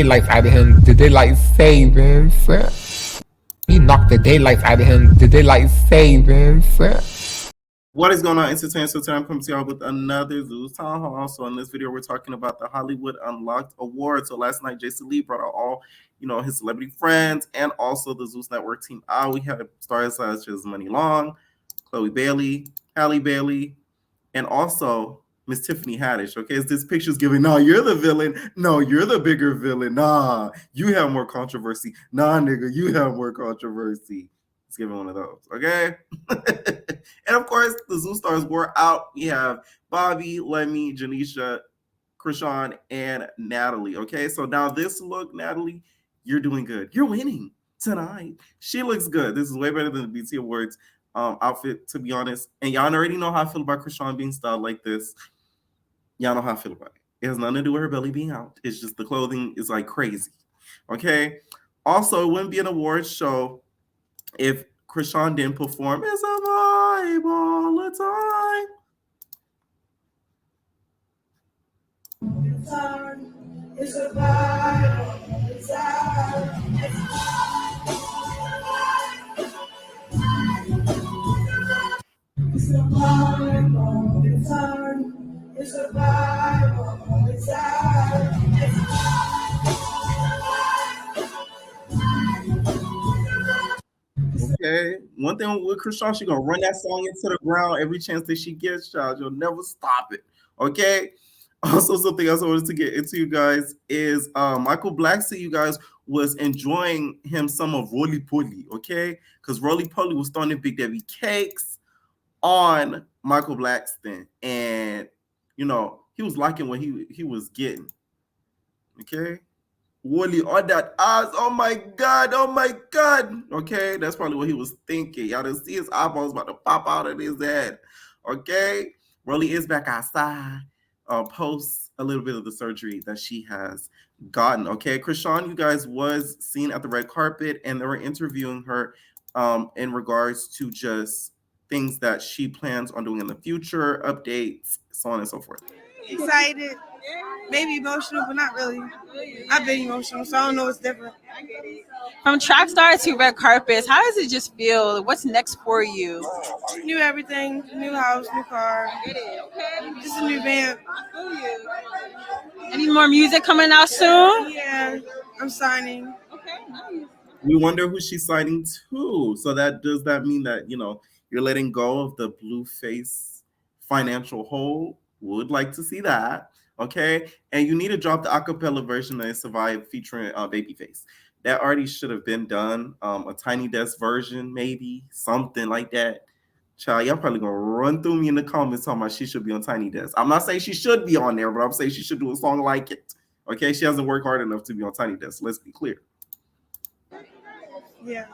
Life out of him. Did they like saving? He knocked the daylight out of him. Did they like saving? What is going on, entertainment? So today I'm coming to y'all with another Zeus Town Hall. So in this video, we're talking about the Hollywood Unlocked Award. So last night, Jason Lee brought out all, his celebrity friends and also the Zeus Network team out. We had stars such as Money Long, Chloe Bailey, Halle Bailey, and also Miss Tiffany Haddish. Okay, this picture's giving, no, you're the villain. No, you're the bigger villain. Nah, you have more controversy. Nah, nigga, you have more controversy. It's giving one of those, okay? And of course, the Zeus stars were out. We have Bobby, Lemmy, Janisha, Chrisean, and Natalie, okay? So now this look, Natalie, you're doing good. You're winning tonight. She looks good. This is way better than the BT Awards outfit, to be honest. And y'all already know how I feel about Chrisean being styled like this. Y'all know how I feel about it. It has nothing to do with her belly being out. It's just the clothing is like crazy, okay? Also, it wouldn't be an awards show if Chrisean didn't perform. It's a vibe all the time. It's a vibe all the time. It's a vibe all the time. It's a vibe all the time. Okay, one thing with Chrisean, she's gonna run that song into the ground every chance that she gets, child. You'll never stop it. Okay. Also, something else I wanted to get into, you guys, is Michael Blackson, you guys, was enjoying him some of Roly Poly, okay? Because Roly Poly was throwing Big Debbie cakes on Michael Blackson, and he was liking what he was getting. Okay. Wooly on that ass. Oh my god. Okay, that's probably what he was thinking. Y'all didn't see his eyeballs about to pop out of his head. Okay, Rolly is back outside. Post a little bit of the surgery that she has gotten. Okay, Chrisean, you guys, was seen at the red carpet, and they were interviewing her in regards to just things that she plans on doing in the future, updates, so on and so forth. Excited, maybe emotional, but not really. I've been emotional, so I don't know what's different. From track star to red carpets, how does it just feel? What's next for you? New everything, new house, new car, just a new band. Any more music coming out soon? Yeah, I'm signing. We wonder who she's signing to. So does that mean that you're letting go of the Blueface financial hold? Would like to see that, okay? And you need to drop the acapella version of Survive featuring Babyface. That already should have been done. A Tiny Desk version, maybe something like that. Child, y'all probably gonna run through me in the comments talking about she should be on Tiny Desk. I'm not saying she should be on there, but I'm saying she should do a song like it. Okay, she hasn't worked hard enough to be on Tiny Desk. Let's be clear. Yeah.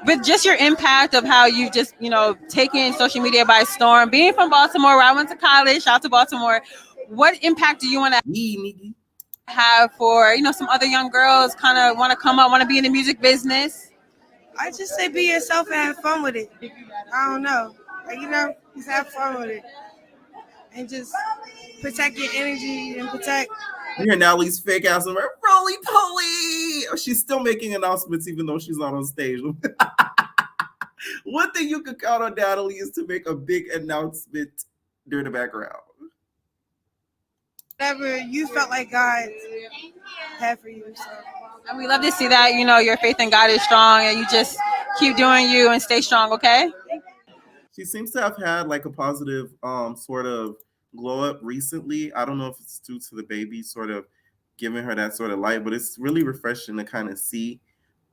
With just your impact of how you just, taken social media by storm, being from Baltimore, where I went to college, shout out to Baltimore, what impact do you want to have for, some other young girls kind of want to come up, want to be in the music business? I just say be yourself and have fun with it. I don't know. Just have fun with it. And just protect your energy and protect. You hear Natalie's fake ass and Roly Poly. She's still making announcements even though she's not on stage. One thing you could count on Natalie is to make a big announcement during the background. Whatever you felt like God had for you. So. And we love to see that, your faith in God is strong and you just keep doing you and stay strong, okay? She seems to have had like a positive sort of glow up recently. I don't know if it's due to the baby sort of giving her that sort of light, but it's really refreshing to kind of see.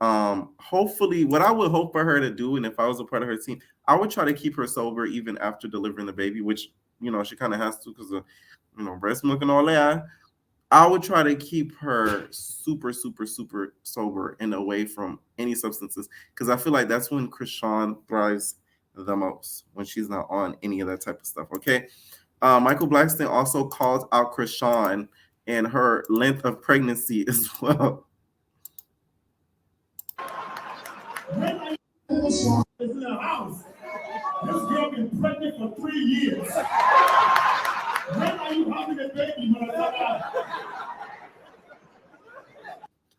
Hopefully, what I would hope for her to do, and if I was a part of her team, I would try to keep her sober even after delivering the baby, which she kind of has to because of breast milk and all that. I would try to keep her super, super, super sober and away from any substances because I feel like that's when Chrisean thrives the most, when she's not on any of that type of stuff. Okay. Michael Blackson also called out Chrisean and her length of pregnancy as well. Is in the house. This girl been pregnant for 3 years. When are you having a baby, motherfucker?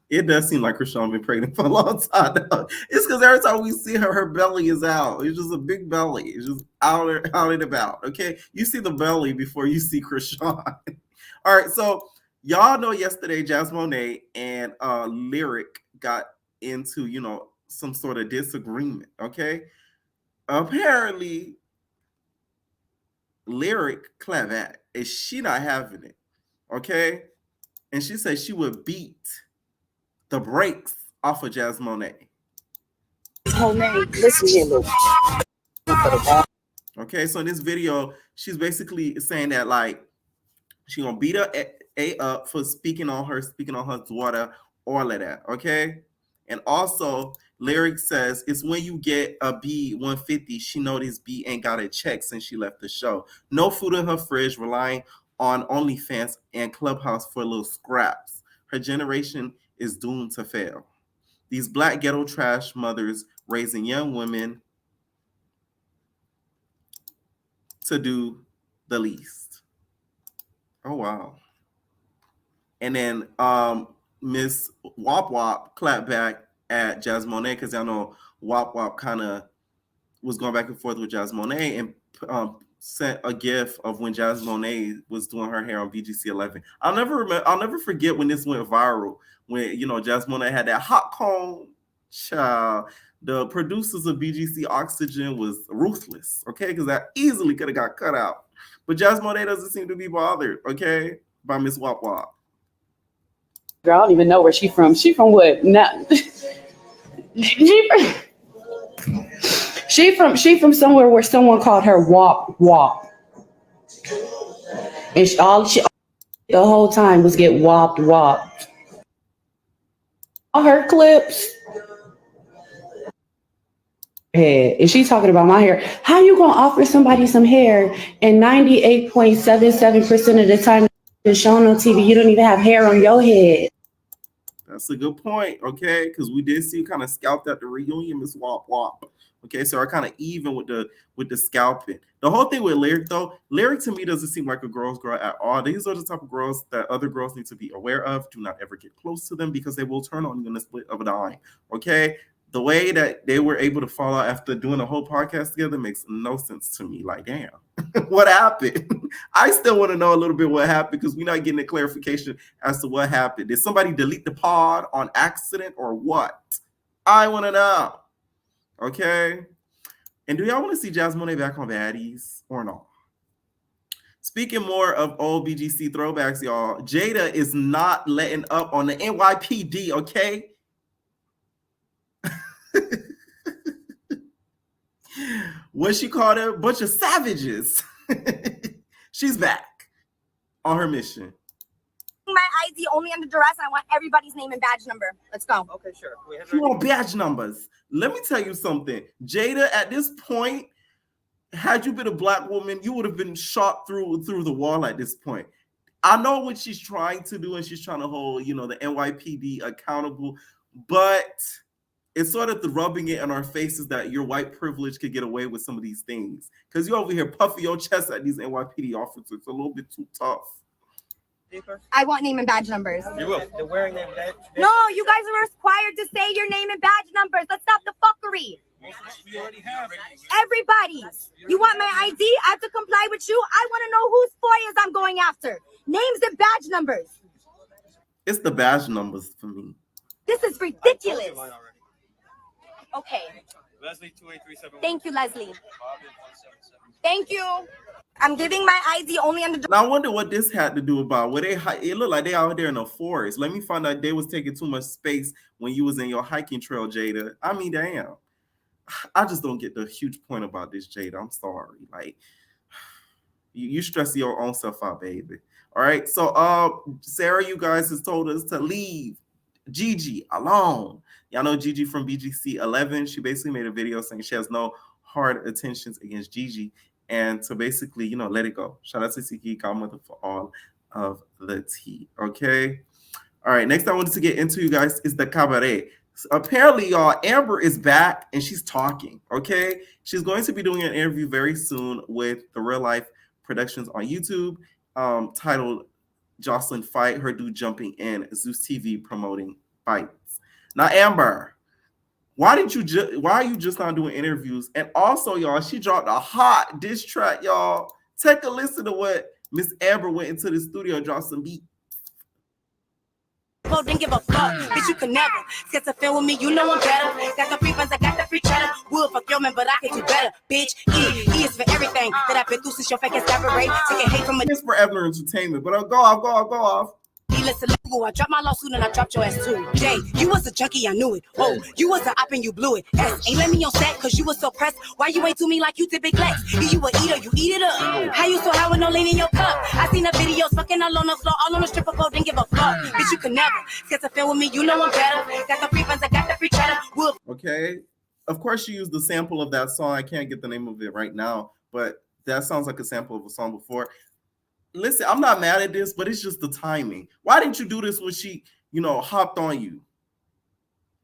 It does seem like Chrisean been pregnant for a long time now. It's because every time we see her, her belly is out. It's just a big belly. It's just out and about. Okay, you see the belly before you see Chrisean. All right, so y'all know yesterday Jazmone and Lyric got into some sort of disagreement. Okay, apparently Lyric Clavat is she not having it. Okay, and she said she would beat the brakes off of Jazmone. His whole name. Listen here, look. Okay, so in this video, she's basically saying that like she gonna beat her a up for speaking on her daughter, all of that. Okay, and also Lyric says it's when you get a B 150. She know this B ain't got a check since she left the show. No food in her fridge, relying on OnlyFans and Clubhouse for little scraps. Her generation is doomed to fail. These black ghetto trash mothers raising young women to do the least. Oh wow. And then Miss Wop Wop clapped back at Jazmone because I know Wop Wop kind of was going back and forth with Jazmone and sent a gif of when Jazmone was doing her hair on BGC 11. I'll never forget when this went viral. When Jazmone had that hot comb, child. The producers of BGC Oxygen was ruthless, okay? Because that easily could have got cut out. But Jazmone doesn't seem to be bothered, okay, by Miss Wop Wop. Girl, I don't even know where she from. She from what? Not. She from somewhere where someone called her Wop Wop, and she the whole time was get wopped wopped. All her clips. Head. Is she talking about my hair? How you gonna offer somebody some hair and 98.77% of the time it's shown on TV, you don't even have hair on your head? That's a good point, okay? Because we did see you kind of scalped at the reunion, Miss Wop Wop. Okay, so I kind of even with the scalping. The whole thing with Lyric though, Lyric to me doesn't seem like a girl's girl at all. These are the type of girls that other girls need to be aware of. Do not ever get close to them because they will turn on you in the split of a dime. Okay. The way that they were able to fall out after doing a whole podcast together makes no sense to me. Like, damn, what happened? I still want to know a little bit what happened because we're not getting a clarification as to what happened. Did somebody delete the pod on accident or what? I want to know. Okay. And do y'all want to see Jazmone back on Baddies or not? Speaking more of old BGC throwbacks, y'all, Jada is not letting up on the NYPD, okay? What she called her? A bunch of savages. She's back on her mission. My ID only under duress, and I want everybody's name and badge number. Let's go. Okay, sure. You want badge numbers? Let me tell you something. Jada, at this point, had you been a black woman, you would have been shot through the wall at this point. I know what she's trying to do, and she's trying to hold, the NYPD accountable, but it's sort of the rubbing it in our faces that your white privilege could get away with some of these things. Because you're over here puffing your chest at these NYPD officers. It's a little bit too tough. I want name and badge numbers. You will. They're wearing their badge. No, you guys are required to say your name and badge numbers. Let's stop the fuckery. We already have. Everybody's. You want my ID? I have to comply with you. I want to know whose FOIAs I'm going after. Names and badge numbers. It's the badge numbers for me. This is ridiculous. Okay. Leslie 28371. Thank you, Leslie. Thank you. I'm giving my ID only under. Now I wonder what this had to do about where it looked like they out there in the forest. Let me find out they was taking too much space when you was in your hiking trail, Jada. I mean, damn. I just don't get the huge point about this, Jada. I'm sorry. Like, you stress your own self out, baby. All right. So Sarah, you guys has told us to leave Gigi alone. Y'all know Gigi from BGC 11. She basically made a video saying she has no hard intentions against Gigi and to basically, let it go. Shout out to Siki Godmother for all of the tea. Okay. All right. Next I wanted to get into, you guys, is the Cabaret. So apparently, y'all, Amber is back and she's talking. Okay. She's going to be doing an interview very soon with the Real Life Productions on YouTube, titled Jocelyn Fight, her dude jumping in, Zeus TV promoting fights. Now, Amber, why are you just not doing interviews? And also, y'all, she dropped a hot diss track, y'all. Take a listen to what Miss Amber went into the studio and dropped some beat. Didn't give a fuck, bitch, you can never get to feel with me, you know I'm better. Got the free funds, I got the free cheddar. Would fuck your man, but I can do better, bitch. E is for everything that I've been through since your fake ass Cabaret. Taking hate from a It's forever entertainment, but I'll go off. listen, I dropped my lawsuit and I dropped your ass too. Jay, you was a junkie, I knew it. Oh, you was an op and you blew it. S, ain't let me on set cause you was so pressed. Why you ain't to me like you did big flex? You a eater, you eat it up. How you so high with no lean in your cup? I seen the videos fucking all on the floor, all on the stripper pole, didn't give a fuck. Bitch, you can never get to feel with me, you know I'm better. Got the free funds, I got the free cheddar. Okay. Of course, she used the sample of that song. I can't get the name of it right now, but that sounds like a sample of a song before. Listen, I'm not mad at this, but it's just the timing. Why didn't you do this when she, hopped on you?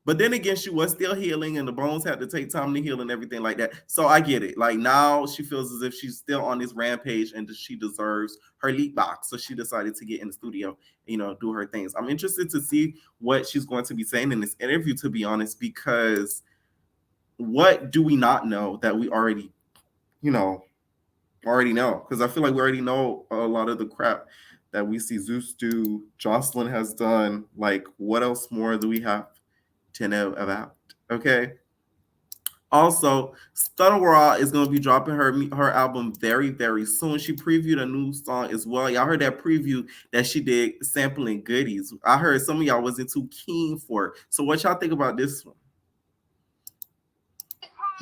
But then again, she was still healing and the bones had to take time to heal and everything like that. So I get it. Like now she feels as if she's still on this rampage and she deserves her leak box. So she decided to get in the studio, do her things. I'm interested to see what she's going to be saying in this interview, to be honest, because what do we not know that we already know? Because I feel like we already know a lot of the crap that we see Zeus do, Jocelyn has done. Like, what else more do we have to know about? Okay. Also, Stunner Raw is going to be dropping her album very, very soon. She previewed a new song as well. Y'all heard that preview that she did sampling Goodies. I heard some of y'all wasn't too keen for it. So what y'all think about this one?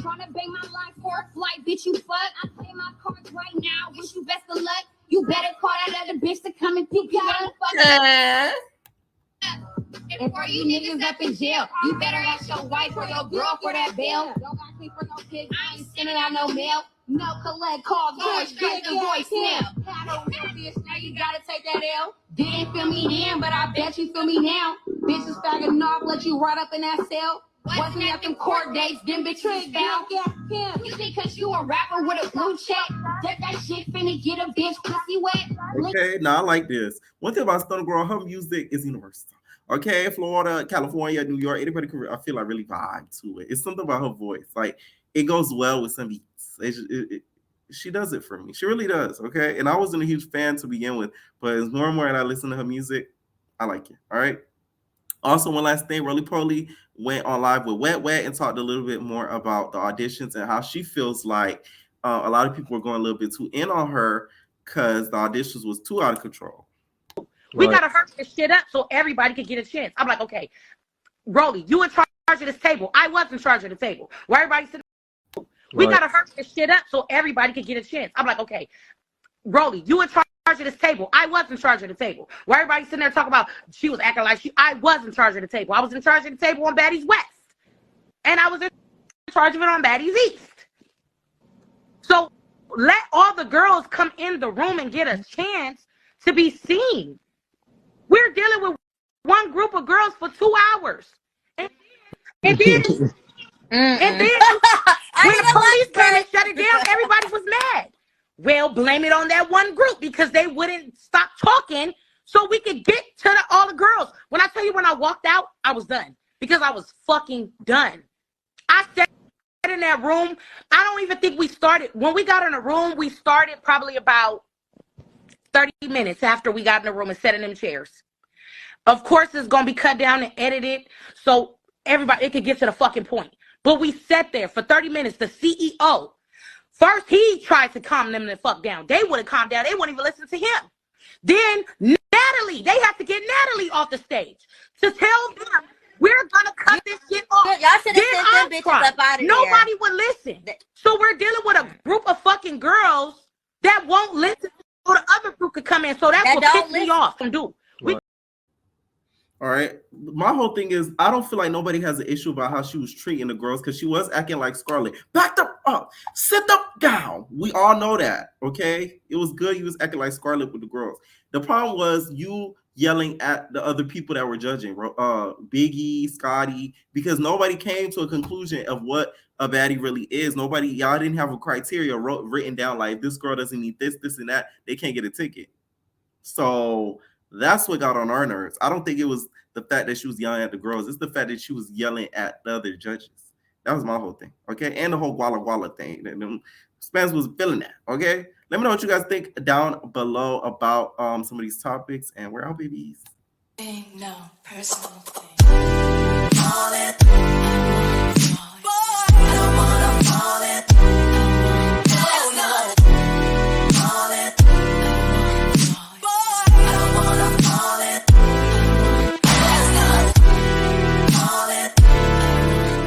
Trying to bang my line for a flight, bitch, you fuck. I play my cards right now. Wish you best of luck. You better call that other bitch to come and pick you up. And for you niggas up in jail, you better ask your wife or your girl for that bail. Don't got me for no kids. I ain't sending out no mail. No collect call, going straight to voicemail. I don't know, bitch. Now you gotta take that L. Didn't feel me then, but I bet you feel me now. Bitches fagging off, let you right up in that cell. Wasn't at them court dates, them bitches found. You think cause you a rapper with a blue check, that shit finna get a bitch pussy wet. Okay, now I like this. One thing about Stunner Girl, her music is universal. Okay, Florida, California, New York, anybody can, I feel like really vibe to it. It's something about her voice. Like, it goes well with some beats. She does it for me. She really does, okay? And I wasn't a huge fan to begin with, but as more and more that I listen to her music, I like it, all right? Also, one last thing, Roly Poly went on live with Wet Wet and talked a little bit more about the auditions and how she feels like a lot of people were going a little bit too in on her because the auditions was too out of control. We got to hurry this shit up so everybody can get a chance. I'm like, okay, Roly, you in charge of this table. I was in charge of the table. Where everybody sitting? We got to hurry this shit up so everybody can get a chance. I'm like, okay, Roly, you in charge of this table. I was in charge of the table. Where everybody sitting there talking about she was acting like I was in charge of the table. I was in charge of the table on Baddies West. And I was in charge of it on Baddies East. So let all the girls come in the room and get a chance to be seen. We're dealing with one group of girls for 2 hours. And then when the police came and shut it down, everybody was mad. Well, blame it on that one group because they wouldn't stop talking so we could get to all the girls. When I tell you, when I walked out, I was done because I was fucking done. I sat in that room. I don't even think we started. When we got in the room, we started probably about 30 minutes after we got in the room and sat in them chairs. Of course, it's going to be cut down and edited so everybody, it could get to the fucking point. But we sat there for 30 minutes. The CEO, first he tried to calm them the fuck down. They wouldn't calm down. They wouldn't even listen to him. Then Natalie, they have to get Natalie off the stage to tell them we're going to cut this shit off. Y'all should have sent them bitches up out of Nobody would listen. So we're dealing with a group of fucking girls that won't listen so the other group could come in. So that's what pissed me off. All right. My whole thing is I don't feel like nobody has an issue about how she was treating the girls because she was acting like Scarlett. Back them up. Sit them down. We all know that. Okay. It was good. You was acting like Scarlett with the girls. The problem was you yelling at the other people that were judging, Biggie, Scotty, because nobody came to a conclusion of what a baddie really is. Y'all didn't have a criteria written down like if this girl doesn't need this, and that, they can't get a ticket. So that's what got on our nerves. I don't think it was the the fact that she was yelling at the girls. It's the fact that she was yelling at the other judges. That was my whole thing, okay? And the whole Walla Walla thing. Spence was feeling that, okay? Let me know what you guys think down below about some of these topics, and we're out, babies. Ain't no personal thing.